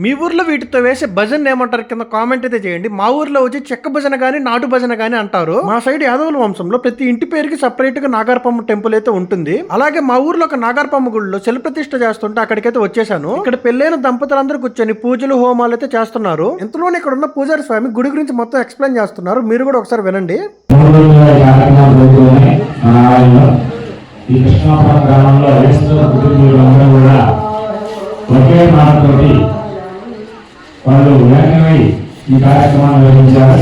మీ ఊర్లో వీటితో వేసే భజన ఏమంటారు కింద కామెంట్ అయితే చేయండి. మా ఊర్లో వచ్చి చెక్క భజన గానీ నాటు భజన గానీ అంటారు. మా సైడ్ యాదవుల వంశంలో ప్రతి ఇంటి పేరుకి సపరేట్ గా నాగార్పమ్మ టెంపుల్ అయితే ఉంటుంది. అలాగే మా ఊర్లో ఒక నాగార్పమ్మ గుడిలో ప్రతిష్ఠ చేస్తుంటే అక్కడికైతే వచ్చేసాను. ఇక్కడ పెళ్ళైన దంపతులందరూ కూర్చొని పూజలు హోమాలు అయితే చేస్తున్నారు. ఇంతలోనే ఇక్కడ ఉన్న పూజారి స్వామి గుడి గురించి మొత్తం ఎక్స్ప్లెయిన్ చేస్తున్నారు. మీరు కూడా ఒకసారి వినండి. ఒకే మాటతోటి వాళ్ళు ఏకమై ఈ కార్యక్రమాన్ని నిర్వహించారు.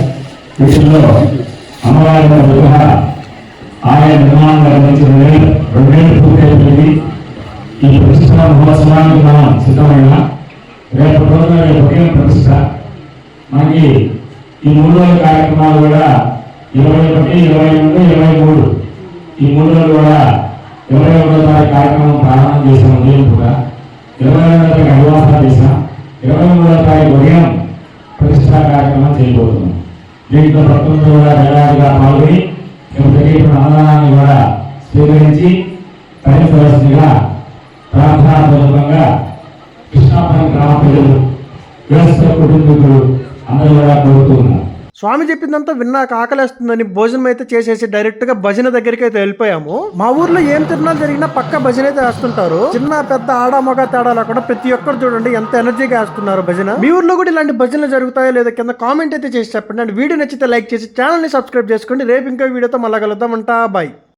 వీటిల్లో అమ్మవారి విగ్రహ ఆలయ నిర్మాణం నిర్వహించిన 2 పూర్తయిపోయింది. ఈ ప్రతిష్ట మహోత్సవానికి మనం సిద్ధమైన రేపు రోజున ఒకే ప్రతిష్ట. మనకి ఈ 3 రోజుల కార్యక్రమాలు కూడా 21, 22, 23 ఈ 3 రోజులు కూడా 21వ తారీఖు కార్యక్రమం ప్రారంభం చేశాము. ఉదయం పూట 22వ తారీఖు అభివాసన చేశాం. 23వ తారీఖు ఉదయం ప్రతిష్టా కార్యక్రమం చేయబోతున్నాం. దీంట్లో భక్తులతో కూడా వేలాదిగా పాల్గొని తెలియకుండా అన్నదానాన్ని కూడా స్వీకరించి తరించవలసిందిగా ప్రార్థనాపూర్వకంగా కృష్ణాపురం గ్రామ ప్రజలు వ్యవస్థ కుటుంబీకులు అందరూ కూడా కోరుతూ ఉన్నారు. స్వామి చెప్పిందంతా విన్నాక ఆకలేస్తుందని భోజనం అయితే చేసేసి డైరెక్ట్ గా భజన దగ్గరికి అయితే వెళ్ళిపోయాము. మా ఊర్లో ఏం తిరునాలు జరిగినా పక్క భజన అయితే వేస్తుంటారు. చిన్న పెద్ద ఆడ మగ తేడా లేకుండా ప్రతి ఒక్కరు చూడండి ఎంత ఎనర్జీగా వేస్తున్నారు భజన. మీ ఊర్లో కూడా ఇలాంటి భజనలు జరుగుతాయో లేదా కింద కామెంట్ అయితే చేసి చెప్పండి. అండ్ వీడియో నచ్చితే లైక్ చేసి ఛానల్ ని సబ్స్క్రైబ్ చేసుకోండి. రేపు ఇంకో వీడియోతో మళ్ళా కలుద్దాం. బాయ్.